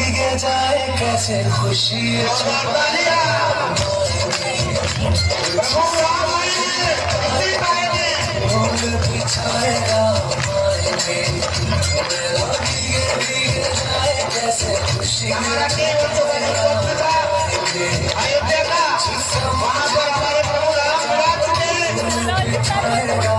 भीगे जाए कैसे खुशी बिछाएगा भीगे भीगे जाए कैसे खुशी अयोध्या का वहाँ पर हमारे प्रभु राम विराज चुके